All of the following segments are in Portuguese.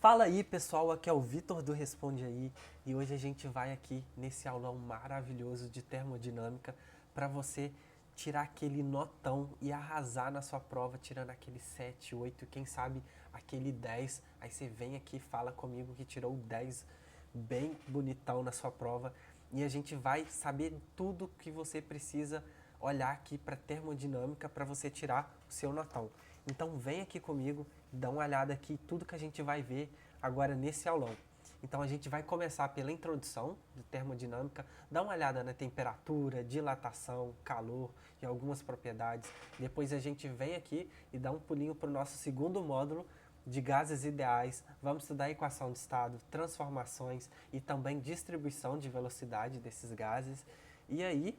Fala aí pessoal, aqui é o Vitor do Responde Aí e hoje a gente vai aqui nesse aulão maravilhoso de termodinâmica para você tirar aquele notão e arrasar na sua prova, tirando aquele 7, 8, quem sabe aquele 10. Aí você vem aqui e fala comigo que tirou o 10 bem bonitão na sua prova e a gente vai saber tudo que você precisa olhar aqui para termodinâmica para você tirar o seu notão. Então vem aqui comigo, dá uma olhada aqui tudo que a gente vai ver agora nesse aulão. Então a gente vai começar pela introdução de termodinâmica, dá uma olhada na temperatura, dilatação, calor e algumas propriedades. Depois a gente vem aqui e dá um pulinho para o nosso segundo módulo de gases ideais. Vamos estudar a equação de estado, transformações e também distribuição de velocidade desses gases. E aí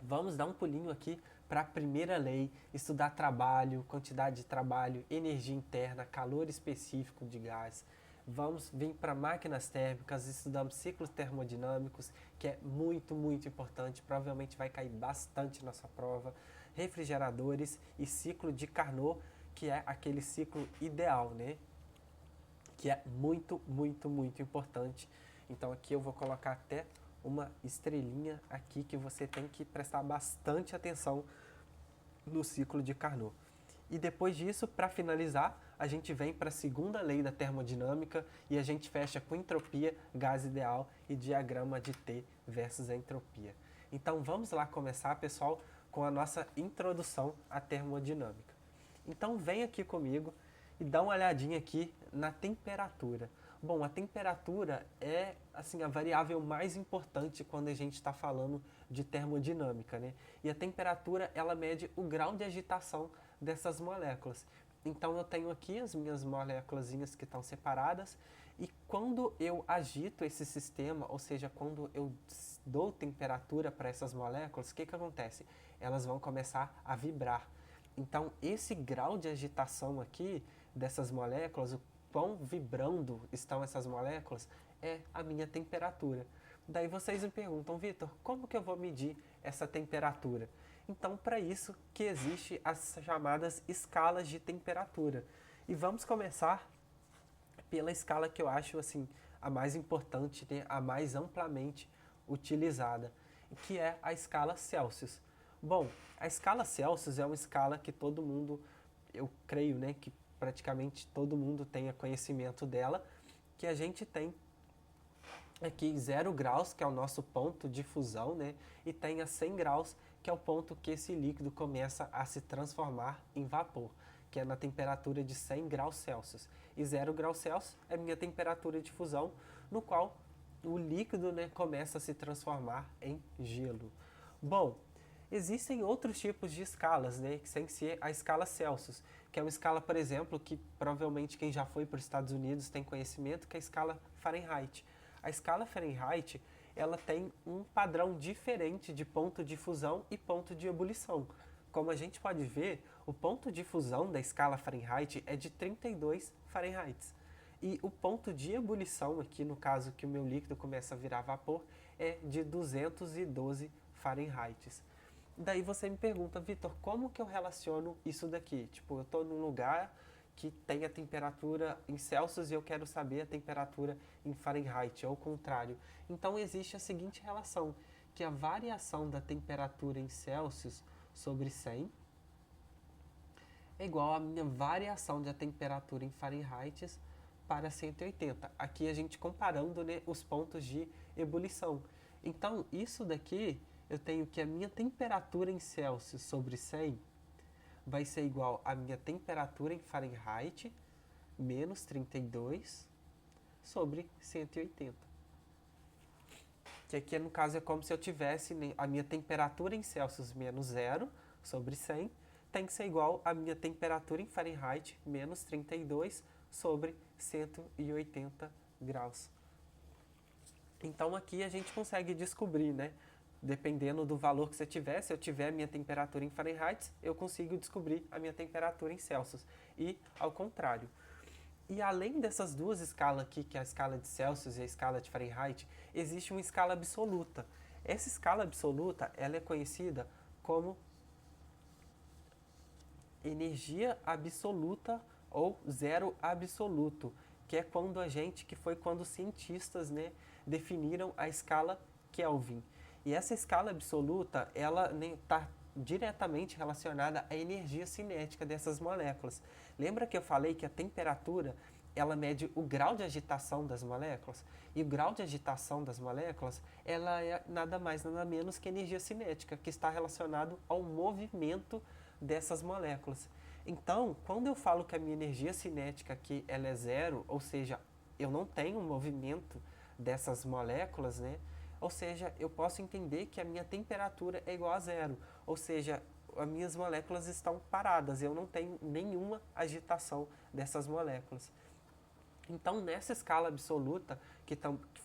vamos dar um pulinho aqui para a primeira lei, estudar trabalho, quantidade de trabalho, energia interna, calor específico de gás. Vamos vir para máquinas térmicas, estudamos ciclos termodinâmicos, que é muito importante, provavelmente vai cair bastante na sua prova. Refrigeradores e ciclo de Carnot, que é aquele ciclo ideal, né? Que é muito importante. Então aqui eu vou colocar até uma estrelinha aqui que você tem que prestar bastante atenção no ciclo de Carnot. E depois disso, para finalizar, a gente vem para a segunda lei da termodinâmica e a gente fecha com entropia, gás ideal e diagrama de T versus a entropia. Então vamos lá começar, pessoal, com a nossa introdução à termodinâmica. Então vem aqui comigo e dá uma olhadinha aqui na temperatura. Bom, a temperatura é assim a variável mais importante quando a gente está falando de termodinâmica, né? E a temperatura ela mede o grau de agitação dessas moléculas. Então eu tenho aqui as minhas moléculazinhas que estão separadas e quando eu agito esse sistema, ou seja, quando eu dou temperatura para essas moléculas, o que acontece? Elas vão começar a vibrar. Então esse grau de agitação aqui dessas moléculas, o quão vibrando estão essas moléculas, é a minha temperatura. Daí vocês me perguntam, Vitor, como que eu vou medir essa temperatura? Então, para isso que existe as chamadas escalas de temperatura. E vamos começar pela escala que eu acho assim a mais importante, né, a mais amplamente utilizada, que é a escala Celsius. Bom, a escala Celsius é uma escala que todo mundo, eu creio, né, que praticamente todo mundo tenha conhecimento dela, que a gente tem aqui 0 graus, que é o nosso ponto de fusão, né? E tem a 100 graus, que é o ponto que esse líquido começa a se transformar em vapor, que é na temperatura de 100 graus Celsius. E 0 graus Celsius é a minha temperatura de fusão, no qual o líquido, né, começa a se transformar em gelo. Bom, existem outros tipos de escalas, né, sem ser a escala Celsius, que é uma escala, por exemplo, que provavelmente quem já foi para os Estados Unidos tem conhecimento, que é a escala Fahrenheit. A escala Fahrenheit, ela tem um padrão diferente de ponto de fusão e ponto de ebulição. Como a gente pode ver, o ponto de fusão da escala Fahrenheit é de 32 Fahrenheit. E o ponto de ebulição, aqui no caso que o meu líquido começa a virar vapor, é de 212 Fahrenheit. Daí você me pergunta, Vitor, como que eu relaciono isso daqui? Tipo, eu estou num lugar que tem a temperatura em Celsius e eu quero saber a temperatura em Fahrenheit, ou o contrário. Então existe a seguinte relação, que a variação da temperatura em Celsius sobre 100 é igual à minha variação da temperatura em Fahrenheit para 180. Aqui a gente comparando, né, os pontos de ebulição. Então isso daqui eu tenho que a minha temperatura em Celsius sobre 100 vai ser igual à minha temperatura em Fahrenheit menos 32 sobre 180. Que aqui no caso é como se eu tivesse a minha temperatura em Celsius menos 0 sobre 100 tem que ser igual à minha temperatura em Fahrenheit menos 32 sobre 180 graus. Então aqui a gente consegue descobrir, né? Dependendo do valor que você tiver, se eu tiver a minha temperatura em Fahrenheit, eu consigo descobrir a minha temperatura em Celsius. E ao contrário. E além dessas duas escalas aqui, que é a escala de Celsius e a escala de Fahrenheit, existe uma escala absoluta. Essa escala absoluta, ela é conhecida como energia absoluta ou zero absoluto, que foi quando os cientistas, né, definiram a escala Kelvin. E essa escala absoluta, ela está diretamente relacionada à energia cinética dessas moléculas. Lembra que eu falei que a temperatura ela mede o grau de agitação das moléculas? E o grau de agitação das moléculas, ela é nada mais, nada menos que energia cinética, que está relacionado ao movimento dessas moléculas. Então, quando eu falo que a minha energia cinética aqui ela é zero, ou seja, eu não tenho movimento dessas moléculas, né? Ou seja, eu posso entender que a minha temperatura é igual a zero, ou seja, as minhas moléculas estão paradas, eu não tenho nenhuma agitação dessas moléculas. Então, nessa escala absoluta, que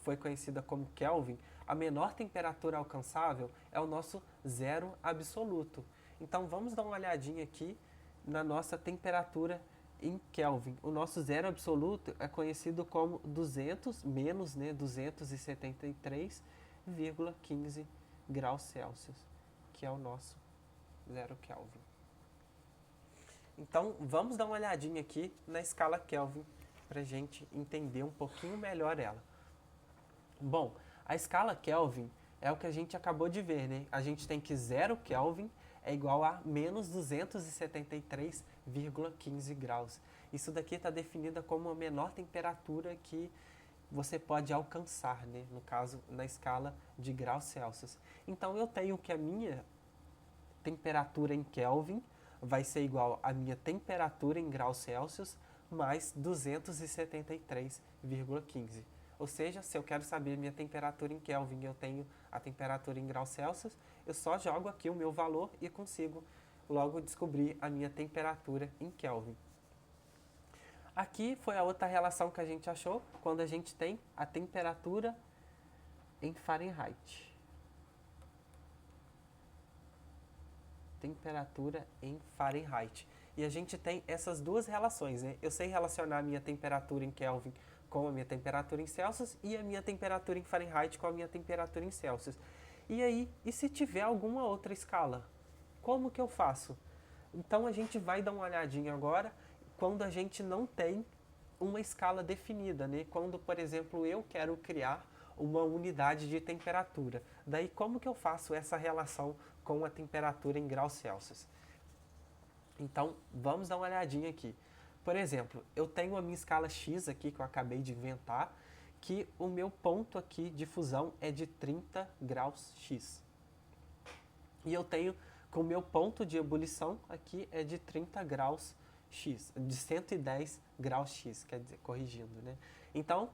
foi conhecida como Kelvin, a menor temperatura alcançável é o nosso zero absoluto. Então, vamos dar uma olhadinha aqui na nossa temperatura em Kelvin. O nosso zero absoluto é conhecido como 200 menos, né, 273,15 graus Celsius, que é o nosso zero Kelvin. Então, vamos dar uma olhadinha aqui na escala Kelvin para a gente entender um pouquinho melhor ela. Bom, a escala Kelvin é o que a gente acabou de ver, né? A gente tem que 0 Kelvin é igual a menos 273,15 graus. Isso daqui está definida como a menor temperatura que você pode alcançar, né? No caso, na escala de graus Celsius. Então, eu tenho que a minha temperatura em Kelvin vai ser igual à minha temperatura em graus Celsius mais 273,15. Ou seja, se eu quero saber minha temperatura em Kelvin, eu tenho a temperatura em graus Celsius, eu só jogo aqui o meu valor e consigo logo descobrir a minha temperatura em Kelvin. Aqui foi a outra relação que a gente achou quando a gente tem a temperatura em Fahrenheit. Temperatura em Fahrenheit. E a gente tem essas duas relações, né? Eu sei relacionar a minha temperatura em Kelvin com a minha temperatura em Celsius e a minha temperatura em Fahrenheit com a minha temperatura em Celsius. E aí, e se tiver alguma outra escala? Como que eu faço? Então a gente vai dar uma olhadinha agora quando a gente não tem uma escala definida, né? Quando, por exemplo, eu quero criar uma unidade de temperatura. Daí como que eu faço essa relação com a temperatura em graus Celsius? Então, vamos dar uma olhadinha aqui. Por exemplo, eu tenho a minha escala X aqui, que eu acabei de inventar, que o meu ponto aqui de fusão é de 30 graus X. E eu tenho que o meu ponto de ebulição aqui é de 30 graus X, de 110 graus X, quer dizer, corrigindo, né? Então,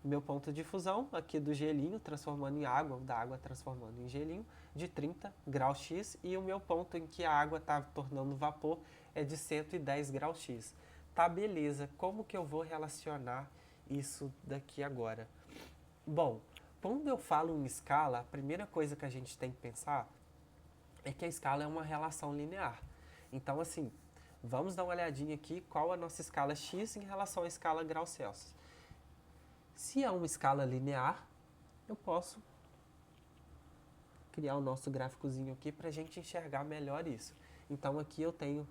meu ponto de fusão aqui do gelinho transformando em água, da água transformando em gelinho, de 30 graus X, e o meu ponto em que a água está tornando vapor é de 110 graus X. Tá, beleza, como que eu vou relacionar isso daqui agora? Bom, quando eu falo em escala, a primeira coisa que a gente tem que pensar é que a escala é uma relação linear. Então, assim, vamos dar uma olhadinha aqui qual a nossa escala X em relação à escala graus Celsius. Se é uma escala linear, eu posso criar o nosso gráficozinho aqui para a gente enxergar melhor isso. Então aqui eu tenho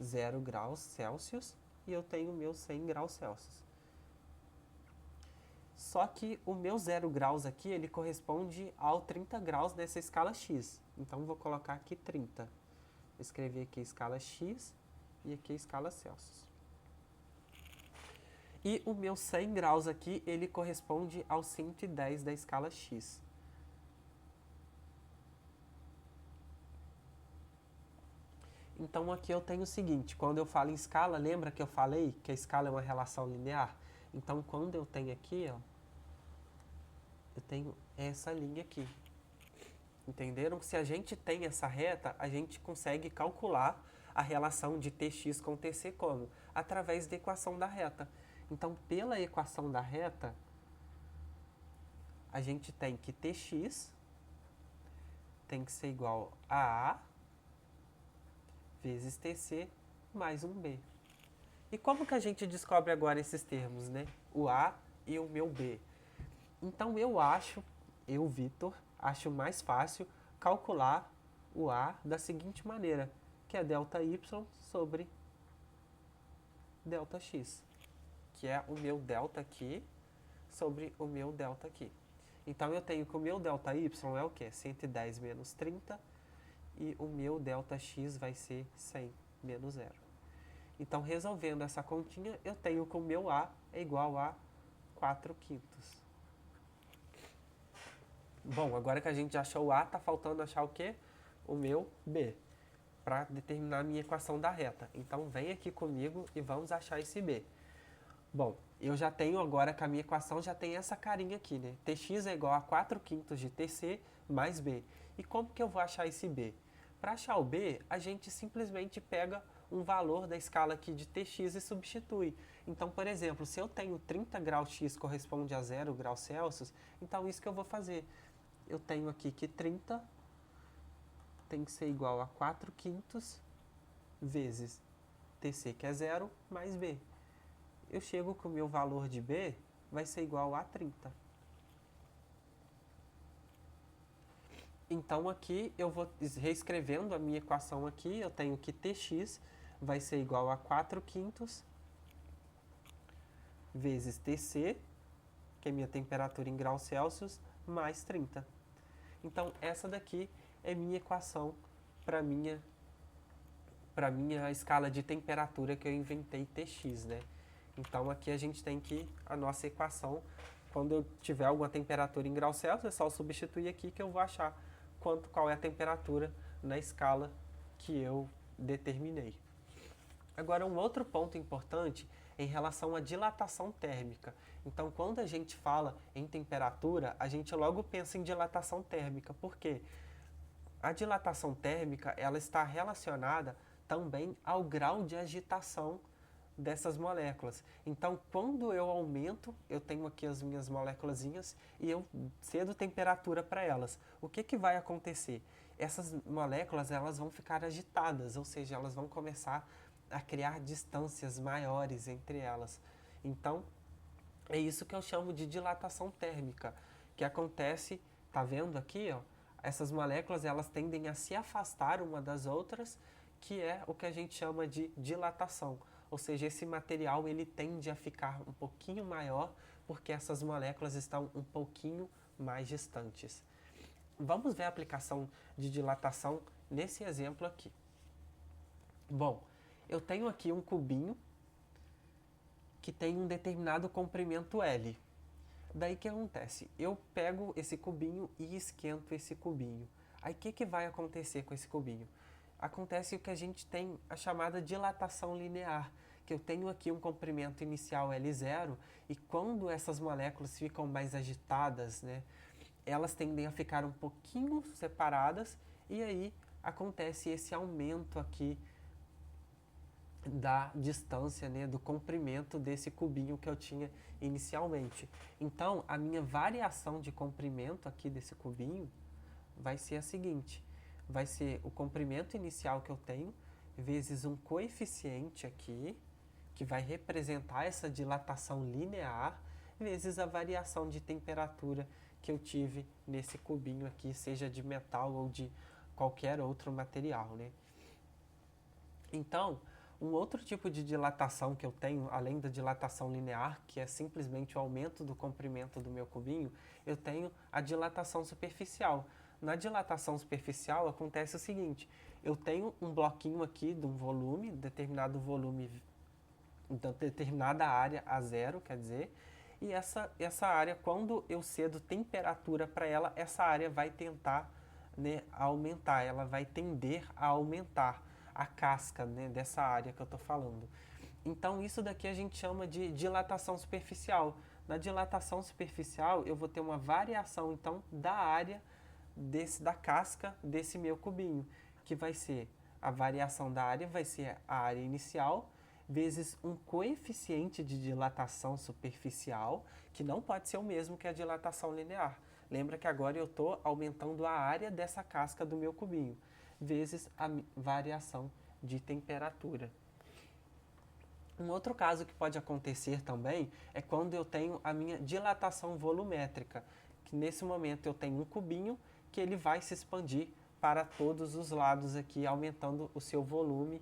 0 graus Celsius e eu tenho o meu 100 graus Celsius. Só que o meu 0 graus aqui, ele corresponde ao 30 graus dessa escala X. Então vou colocar aqui 30. Vou escrever aqui a escala X e aqui a escala Celsius. E o meu 100 graus aqui, ele corresponde ao 110 da escala X. Então aqui eu tenho o seguinte, quando eu falo em escala, lembra que eu falei que a escala é uma relação linear? Então quando eu tenho aqui, ó, eu tenho essa linha aqui. Entenderam? Se a gente tem essa reta, a gente consegue calcular a relação de Tx com Tc como? Através da equação da reta. Então, pela equação da reta, a gente tem que Tx tem que ser igual a A vezes Tc mais um B. E como que a gente descobre agora esses termos, né? O A e o meu B. Então, eu, Vitor, acho mais fácil calcular o A da seguinte maneira, que é ΔY sobre ΔX. que é o meu delta aqui sobre o meu delta aqui. Então eu tenho que o meu delta y é o quê? 110 menos 30 e o meu delta x vai ser 100 menos 0. Então resolvendo essa continha, eu tenho que o meu a é igual a 4 quintos. Bom, agora que a gente já achou o a, tá faltando achar o quê? O meu b, para determinar a minha equação da reta. Então vem aqui comigo e vamos achar esse b. Bom, eu já tenho agora que a minha equação já tem essa carinha aqui, né? Tx é igual a 4 quintos de Tc mais b. E como que eu vou achar esse b? Para achar o b, a gente simplesmente pega um valor da escala aqui de Tx e substitui. Então, por exemplo, se eu tenho 30 graus x corresponde a 0 graus Celsius, então isso que eu vou fazer. Eu tenho aqui que 30 tem que ser igual a 4 quintos vezes Tc, que é 0, mais b. Eu chego que o meu valor de b vai ser igual a 30. Então aqui eu vou reescrevendo a minha equação aqui, eu tenho que Tx vai ser igual a 4 quintos vezes Tc, que é minha temperatura em graus Celsius, mais 30. Então essa daqui é minha equação para minha escala de temperatura que eu inventei Tx, né? Então aqui a gente tem que a nossa equação, quando eu tiver alguma temperatura em graus Celsius, é só substituir aqui que eu vou achar qual é a temperatura na escala que eu determinei. Agora um outro ponto importante em relação à dilatação térmica. Então quando a gente fala em temperatura, a gente logo pensa em dilatação térmica. Por quê? A dilatação térmica ela está relacionada também ao grau de agitação dessas moléculas. Então, quando eu aumento, eu tenho aqui as minhas moléculazinhas e eu cedo temperatura para elas. O que vai acontecer? Essas moléculas elas vão ficar agitadas, ou seja, elas vão começar a criar distâncias maiores entre elas. Então, é isso que eu chamo de dilatação térmica, que acontece, tá vendo aqui, ó? Essas moléculas elas tendem a se afastar uma das outras, que é o que a gente chama de dilatação. Ou seja, esse material ele tende a ficar um pouquinho maior porque essas moléculas estão um pouquinho mais distantes. Vamos ver a aplicação de dilatação nesse exemplo aqui. Bom, eu tenho aqui um cubinho que tem um determinado comprimento L. Daí o que acontece? Eu pego esse cubinho e esquento esse cubinho. Aí o que vai acontecer com esse cubinho? Acontece o que a gente tem a chamada dilatação linear, que eu tenho aqui um comprimento inicial L0 e quando essas moléculas ficam mais agitadas, né, elas tendem a ficar um pouquinho separadas e aí acontece esse aumento aqui da distância, né, do comprimento desse cubinho que eu tinha inicialmente. Então, a minha variação de comprimento aqui desse cubinho vai ser a seguinte: vai ser o comprimento inicial que eu tenho vezes um coeficiente aqui, que vai representar essa dilatação linear, vezes a variação de temperatura que eu tive nesse cubinho aqui, seja de metal ou de qualquer outro material, né? Então, um outro tipo de dilatação que eu tenho, além da dilatação linear, que é simplesmente o aumento do comprimento do meu cubinho, eu tenho a dilatação superficial. Na dilatação superficial acontece o seguinte: eu tenho um bloquinho aqui de um volume, determinado volume, determinada área a zero, quer dizer, e essa área, quando eu cedo temperatura para ela, essa área vai tentar, né, aumentar, ela vai tender a aumentar a casca, né, dessa área que eu estou falando. Então isso daqui a gente chama de dilatação superficial. Na dilatação superficial eu vou ter uma variação então da área da casca desse meu cubinho, que vai ser a variação da área, vai ser a área inicial, vezes um coeficiente de dilatação superficial, que não pode ser o mesmo que a dilatação linear. Lembra que agora eu estou aumentando a área dessa casca do meu cubinho, vezes a variação de temperatura. Um outro caso que pode acontecer também é quando eu tenho a minha dilatação volumétrica, que nesse momento eu tenho um cubinho que ele vai se expandir para todos os lados aqui, aumentando o seu volume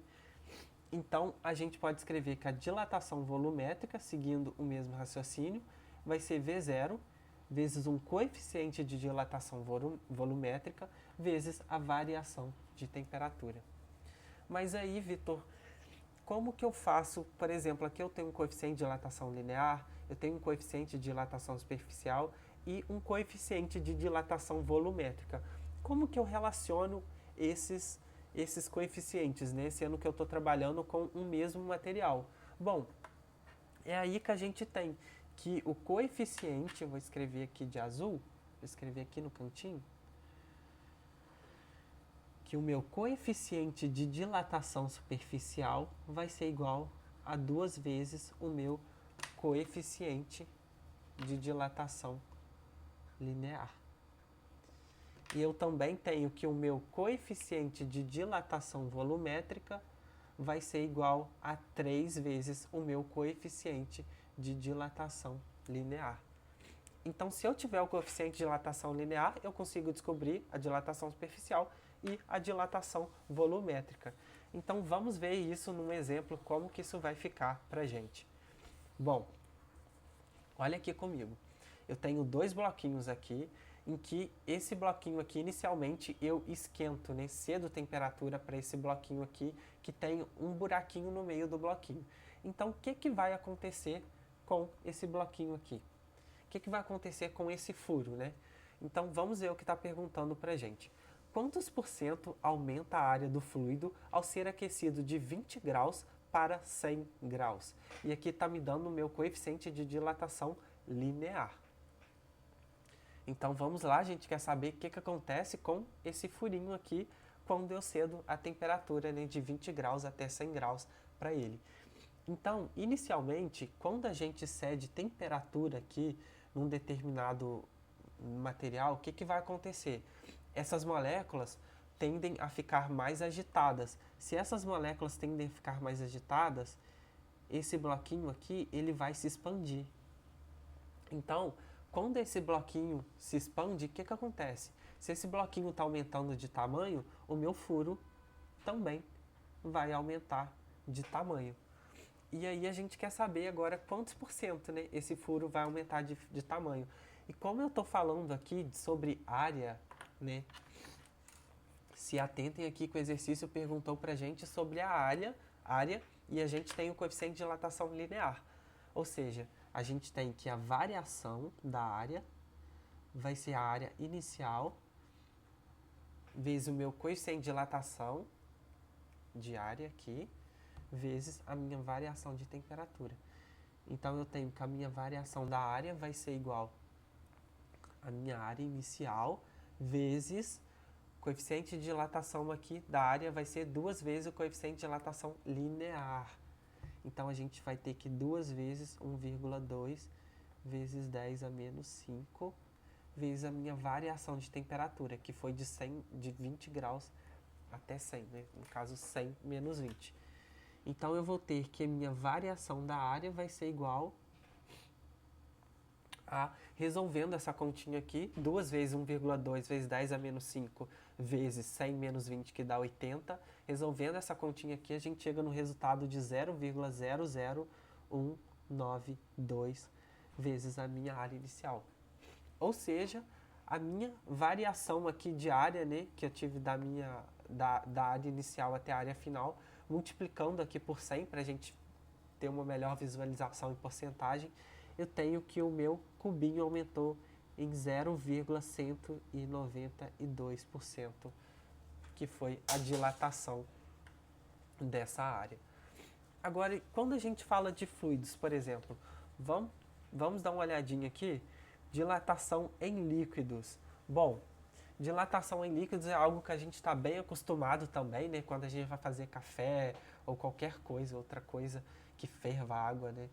Então, a gente pode escrever que a dilatação volumétrica, seguindo o mesmo raciocínio, vai ser V0 vezes um coeficiente de dilatação volumétrica vezes a variação de temperatura. Mas aí, Vitor, como que eu faço, por exemplo, aqui eu tenho um coeficiente de dilatação linear, eu tenho um coeficiente de dilatação superficial e um coeficiente de dilatação volumétrica. Como que eu relaciono esses coeficientes, né? Sendo que eu estou trabalhando com um mesmo material? Bom, é aí que a gente tem que o coeficiente, eu vou escrever aqui de azul, vou escrever aqui no cantinho, que o meu coeficiente de dilatação superficial vai ser igual a 2 vezes o meu coeficiente de dilatação linear. E eu também tenho que o meu coeficiente de dilatação volumétrica vai ser igual a 3 vezes o meu coeficiente de dilatação linear. Então, se eu tiver o coeficiente de dilatação linear, eu consigo descobrir a dilatação superficial e a dilatação volumétrica. Então, vamos ver isso num exemplo, como que isso vai ficar para a gente. Bom, olha aqui comigo. Eu tenho 2 bloquinhos aqui, em que esse bloquinho aqui, inicialmente, eu esquento, né, cedo temperatura para esse bloquinho aqui, que tem um buraquinho no meio do bloquinho. Então, o que vai acontecer com esse bloquinho aqui? O que vai acontecer com esse furo, né? Então, vamos ver o que está perguntando para a gente. Quantos por cento aumenta a área do fluido ao ser aquecido de 20 graus para 100 graus? E aqui está me dando o meu coeficiente de dilatação linear. Então vamos lá, a gente quer saber o que acontece com esse furinho aqui quando eu cedo a temperatura, né, de 20 graus até 100 graus para ele. Então, inicialmente, quando a gente cede temperatura aqui num determinado material, o que vai acontecer? Essas moléculas tendem a ficar mais agitadas. Se essas moléculas tendem a ficar mais agitadas, esse bloquinho aqui, ele vai se expandir. Então, quando esse bloquinho se expande, o que acontece? Se esse bloquinho está aumentando de tamanho, o meu furo também vai aumentar de tamanho. E aí a gente quer saber agora quantos por cento, né, esse furo vai aumentar de tamanho. E como eu estou falando aqui sobre área, né, se atentem aqui que o exercício perguntou para a gente sobre a área, e a gente tem o coeficiente de dilatação linear. Ou seja, a gente tem que a variação da área vai ser a área inicial vezes o meu coeficiente de dilatação de área aqui, vezes a minha variação de temperatura. Então, eu tenho que a minha variação da área vai ser igual a minha área inicial vezes o coeficiente de dilatação aqui da área vai ser 2 vezes o coeficiente de dilatação linear. Então, a gente vai ter que 2 vezes 1,2 vezes 10 a menos 5 vezes a minha variação de temperatura, que foi de 20 graus até 100, né? No caso, 100 menos 20. Então, eu vou ter que a minha variação da área vai ser igual a, resolvendo essa continha aqui, 2 vezes 1,2 vezes 10 a menos 5 vezes 100 menos 20, que dá 80. Resolvendo essa continha aqui, a gente chega no resultado de 0,00192 vezes a minha área inicial. Ou seja, a minha variação aqui de área, né, que eu tive da área inicial até a área final, multiplicando aqui por 100 para a gente ter uma melhor visualização em porcentagem, eu tenho que o meu cubinho aumentou em 0,192%, que foi a dilatação dessa área. Agora, quando a gente fala de fluidos, por exemplo, vamos dar uma olhadinha aqui, dilatação em líquidos. Bom, dilatação em líquidos é algo que a gente está bem acostumado também, né? Quando a gente vai fazer café ou qualquer coisa, outra coisa que ferva água, né?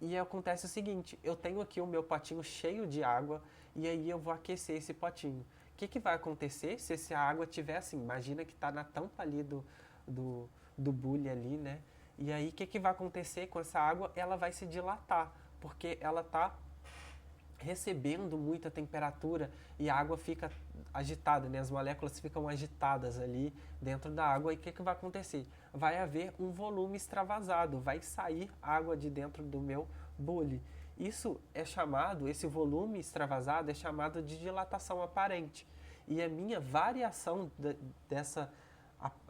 E acontece o seguinte, eu tenho aqui o meu potinho cheio de água e aí eu vou aquecer esse potinho. O que vai acontecer se essa água tiver assim, imagina que está na tampa ali do bule ali, né? E aí o que vai acontecer com essa água? Ela vai se dilatar, porque ela está recebendo muita temperatura e a água fica agitada, né? As moléculas ficam agitadas ali dentro da água e o que vai acontecer? vai haver um volume extravasado, vai sair água de dentro do meu bule. Isso é chamado, esse volume extravasado é chamado de dilatação aparente. E a minha variação dessa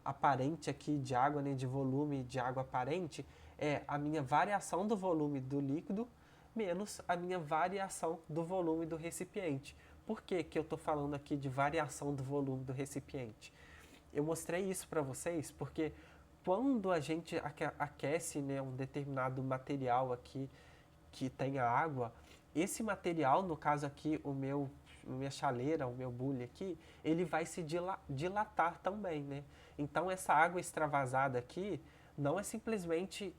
aparente aqui de água, né, de volume de água aparente, é a minha variação do volume do líquido menos a minha variação do volume do recipiente. Por que que eu estou falando aqui de variação do volume do recipiente? Eu mostrei isso para vocês porque quando a gente aquece, né, um determinado material aqui que tenha água, esse material, no caso aqui, minha chaleira, o meu bule aqui, ele vai se dilatar também, né? Então essa água extravasada aqui não é simplesmente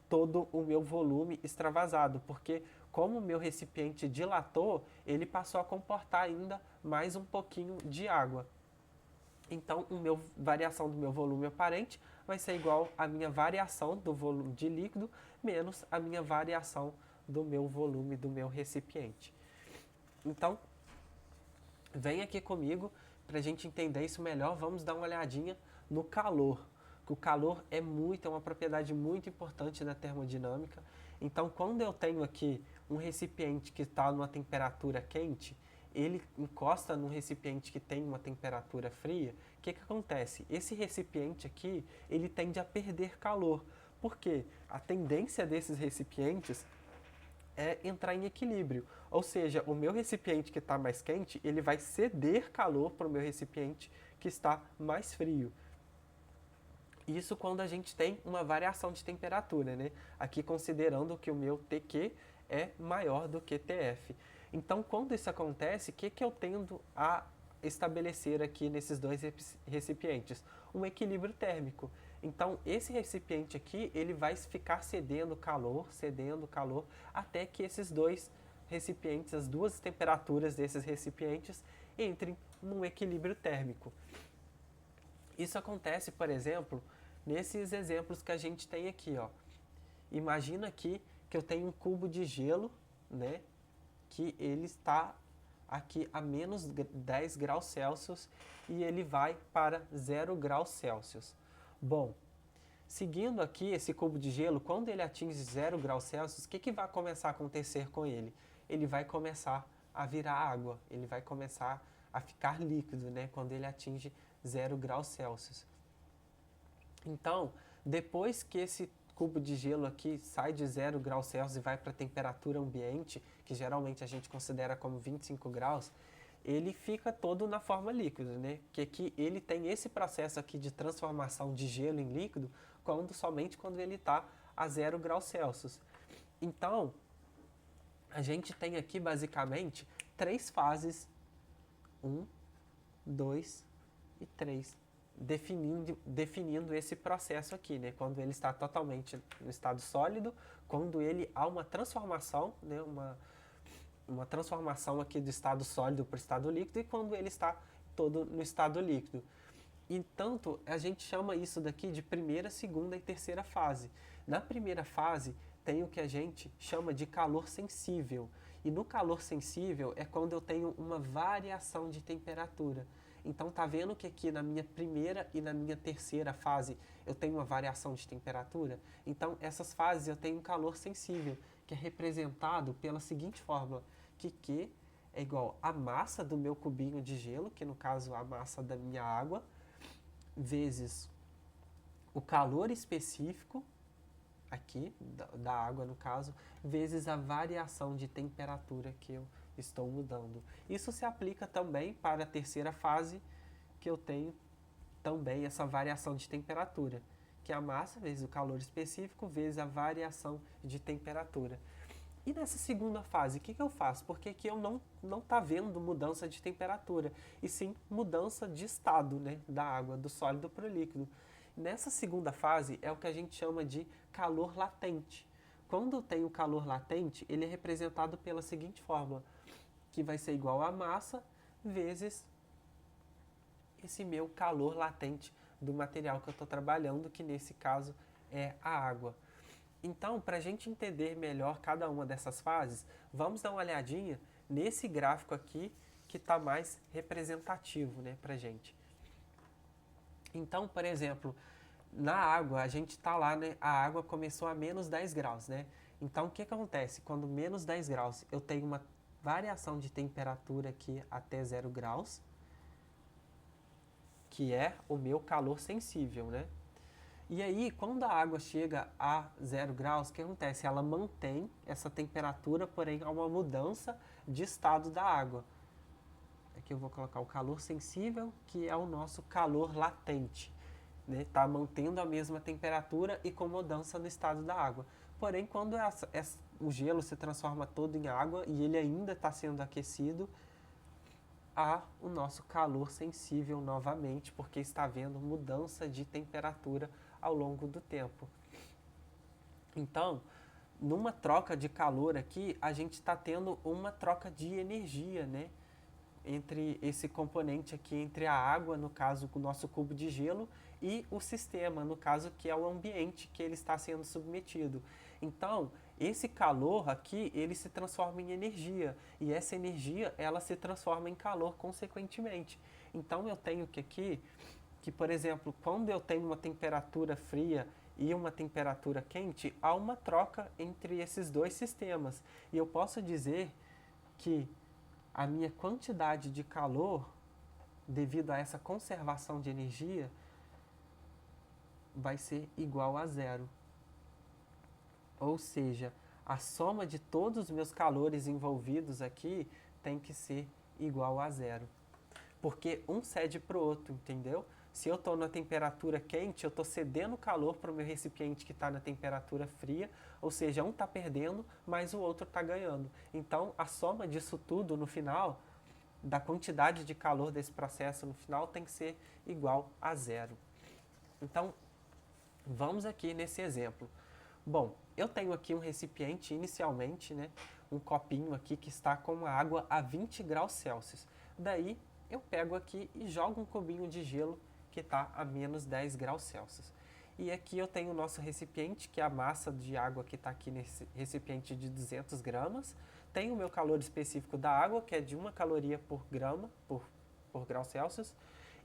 todo o meu volume extravasado, porque como o meu recipiente dilatou, ele passou a comportar ainda mais um pouquinho de água. Então, variação do meu volume aparente vai ser igual à minha variação do volume de líquido menos a minha variação do meu volume do meu recipiente. Então, vem aqui comigo para a gente entender isso melhor. Vamos dar uma olhadinha no calor. O calor é uma propriedade muito importante da termodinâmica. Então, quando eu tenho aqui um recipiente que está numa temperatura quente, ele encosta num recipiente que tem uma temperatura fria, o que acontece? Esse recipiente aqui, ele tende a perder calor. Por quê? A tendência desses recipientes é entrar em equilíbrio. Ou seja, o meu recipiente que está mais quente, ele vai ceder calor para o meu recipiente que está mais frio. Isso quando a gente tem uma variação de temperatura, né? Aqui considerando que o meu TQ é maior do que TF. Então, quando isso acontece, o que eu tendo a estabelecer aqui nesses dois recipientes? Um equilíbrio térmico. Então, esse recipiente aqui, ele vai ficar cedendo calor, até que esses dois recipientes, as duas temperaturas desses recipientes, entrem num equilíbrio térmico. Isso acontece, por exemplo, nesses exemplos que a gente tem aqui, ó. Imagina aqui que eu tenho um cubo de gelo, né, que ele está aqui a menos 10 graus Celsius e ele vai para 0 graus Celsius. Bom, seguindo aqui esse cubo de gelo, quando ele atinge 0 graus Celsius, o que vai começar a acontecer com ele? Ele vai começar a virar água, ele vai começar a ficar líquido, né, quando ele atinge 0 graus Celsius. Então, depois que esse cubo de gelo aqui sai de 0 graus Celsius e vai para a temperatura ambiente, que geralmente a gente considera como 25 graus, ele fica todo na forma líquida, né? Que aqui ele tem esse processo aqui de transformação de gelo em líquido somente quando ele está a 0 graus Celsius. Então, a gente tem aqui basicamente 3 fases, 1, 2 e 3, definindo esse processo aqui, né? Quando ele está totalmente no estado sólido, quando ele há uma transformação, né? uma transformação aqui do estado sólido para o estado líquido, e quando ele está todo no estado líquido. Entanto, a gente chama isso daqui de primeira, segunda e terceira fase. Na primeira fase, tem o que a gente chama de calor sensível. E no calor sensível é quando eu tenho uma variação de temperatura. Então, tá vendo que aqui na minha primeira e na minha terceira fase eu tenho uma variação de temperatura? Então, essas fases eu tenho um calor sensível, que é representado pela seguinte fórmula, que Q é igual à massa do meu cubinho de gelo, que no caso a massa da minha água, vezes o calor específico, aqui, da água no caso, vezes a variação de temperatura que eu estou mudando. Isso se aplica também para a terceira fase, que eu tenho também essa variação de temperatura, que é a massa vezes o calor específico vezes a variação de temperatura. E nessa segunda fase, o que eu faço? Porque aqui eu não tá vendo mudança de temperatura, e sim mudança de estado, né, da água, do sólido para o líquido. Nessa segunda fase é o que a gente chama de calor latente. Quando tem o calor latente, ele é representado pela seguinte fórmula, que vai ser igual a massa vezes esse meu calor latente do material que eu estou trabalhando, que nesse caso é a água. Então, para a gente entender melhor cada uma dessas fases, vamos dar uma olhadinha nesse gráfico aqui que está mais representativo, né, para a gente. Então, por exemplo, na água, a gente está lá, né? A água começou a menos 10 graus, né? Então, o que acontece? Quando menos 10 graus, eu tenho uma variação de temperatura aqui até 0 graus, que é o meu calor sensível, né? E aí, quando a água chega a 0 graus, o que acontece? Ela mantém essa temperatura, porém há uma mudança de estado da água. Aqui eu vou colocar o calor sensível, que é o nosso calor latente. Está mantendo a mesma temperatura e com mudança no estado da água. Porém, quando o gelo se transforma todo em água e ele ainda está sendo aquecido, há o nosso calor sensível novamente, porque está havendo mudança de temperatura ao longo do tempo. Então, numa troca de calor aqui, a gente está tendo uma troca de energia, né? Entre esse componente aqui, entre a água, no caso, o nosso cubo de gelo, e o sistema, no caso, que é o ambiente que ele está sendo submetido. Então, esse calor aqui, ele se transforma em energia, e essa energia, ela se transforma em calor consequentemente. Então, eu tenho que aqui, que por exemplo, quando eu tenho uma temperatura fria e uma temperatura quente, há uma troca entre esses dois sistemas. E eu posso dizer que a minha quantidade de calor, devido a essa conservação de energia, vai ser igual a zero. Ou seja, a soma de todos os meus calores envolvidos aqui tem que ser igual a zero. Porque um cede para o outro, entendeu? Se eu estou na temperatura quente, eu estou cedendo calor para o meu recipiente que está na temperatura fria, ou seja, um está perdendo, mas o outro está ganhando. Então, a soma disso tudo no final, da quantidade de calor desse processo no final, tem que ser igual a zero. Então, vamos aqui nesse exemplo. Bom, eu tenho aqui um recipiente inicialmente, né, um copinho aqui que está com água a 20 graus Celsius. Daí, eu pego aqui e jogo um cubinho de gelo que está a menos 10 graus Celsius. E aqui eu tenho o nosso recipiente, que é a massa de água que está aqui nesse recipiente de 200 gramas. Tenho o meu calor específico da água, que é de 1 caloria por grama, por grau Celsius.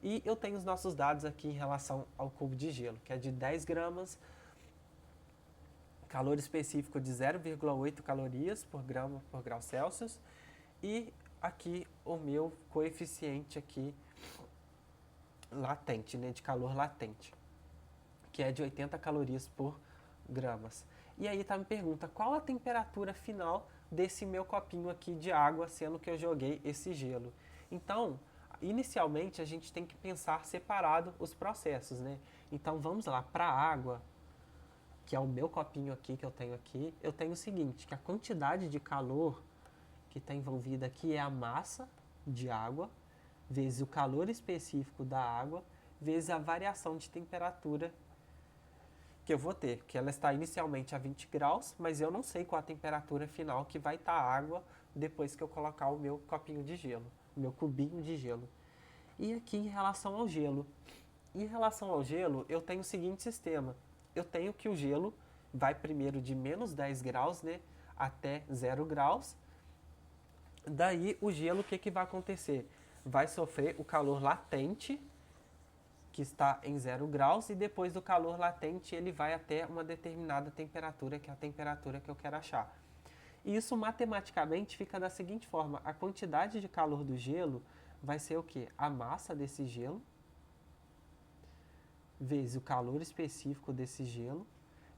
E eu tenho os nossos dados aqui em relação ao cubo de gelo, que é de 10 gramas, calor específico de 0,8 calorias por grama por grau Celsius. E aqui o meu coeficiente aqui latente, né, de calor latente, que é de 80 calorias por gramas. E aí me pergunta, qual a temperatura final desse meu copinho aqui de água, sendo que eu joguei esse gelo? Então, inicialmente a gente tem que pensar separado os processos, né? Então vamos lá, para a água, que é o meu copinho aqui que eu tenho o seguinte, que a quantidade de calor que está envolvida aqui é a massa de água, vezes o calor específico da água, vezes a variação de temperatura que eu vou ter, que ela está inicialmente a 20 graus, mas eu não sei qual a temperatura final que vai estar a água depois que eu colocar o meu copinho de gelo, o meu cubinho de gelo. E aqui em relação ao gelo. Em relação ao gelo, eu tenho o seguinte sistema. Eu tenho que o gelo vai primeiro de menos 10 graus, né, até 0 graus. Daí o gelo, o que vai acontecer? Vai sofrer o calor latente, que está em 0 graus, e depois do calor latente ele vai até uma determinada temperatura, que é a temperatura que eu quero achar. E isso matematicamente fica da seguinte forma, a quantidade de calor do gelo vai ser o quê? A massa desse gelo, vezes o calor específico desse gelo,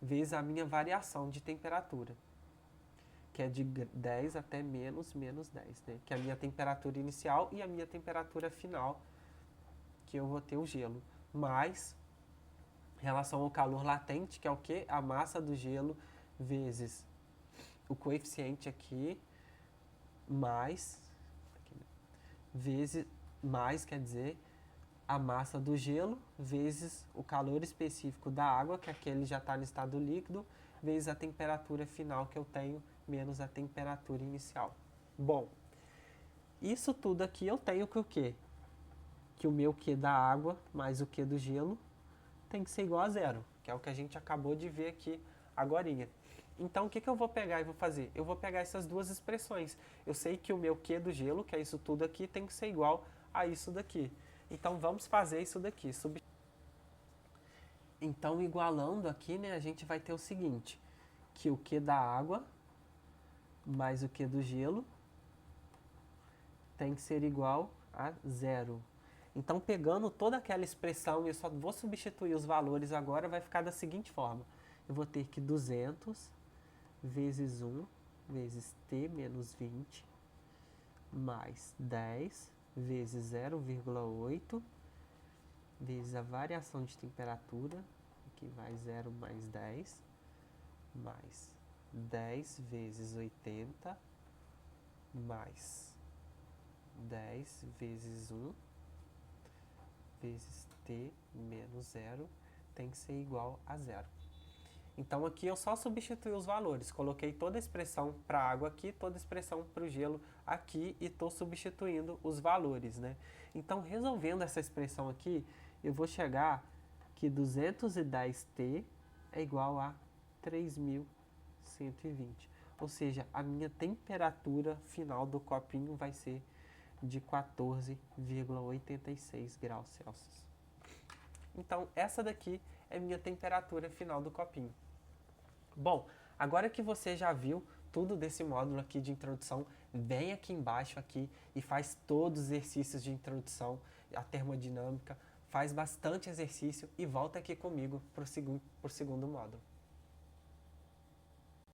vezes a minha variação de temperatura, que é de 10 até menos 10, né? Que é a minha temperatura inicial e a minha temperatura final, que eu vou ter o gelo. Mais, em relação ao calor latente, que é o quê? A massa do gelo vezes o coeficiente aqui, quer dizer, a massa do gelo, vezes o calor específico da água, que aquele já está no estado líquido, vezes a temperatura final que eu tenho, menos a temperatura inicial. Bom, isso tudo aqui eu tenho que o quê? Que o meu Q da água mais o Q do gelo tem que ser igual a zero, que é o que a gente acabou de ver aqui agorinha. Então, o que eu vou pegar e vou fazer? Eu vou pegar essas duas expressões. Eu sei que o meu Q do gelo, que é isso tudo aqui, tem que ser igual a isso daqui. Então, vamos fazer isso daqui. Então, igualando aqui, né, a gente vai ter o seguinte, que o Q da água mais o Q do gelo tem que ser igual a zero. Então, pegando toda aquela expressão, eu só vou substituir os valores agora, vai ficar da seguinte forma. Eu vou ter que 200 vezes 1 vezes T menos 20 mais 10 vezes 0,8 vezes a variação de temperatura, aqui vai 0 mais 10, mais 10 vezes 80, mais 10 vezes 1, vezes T menos 0, tem que ser igual a 0. Então aqui eu só substituí os valores, coloquei toda a expressão para a água aqui, toda a expressão para o gelo aqui e estou substituindo os valores, né? Então resolvendo essa expressão aqui, eu vou chegar que 210T é igual a 3.120. Ou seja, a minha temperatura final do copinho vai ser de 14,86 graus Celsius. Então, essa daqui é minha temperatura final do copinho. Bom, agora que você já viu tudo desse módulo aqui de introdução, vem aqui embaixo aqui e faz todos os exercícios de introdução à termodinâmica, faz bastante exercício e volta aqui comigo para o segundo módulo.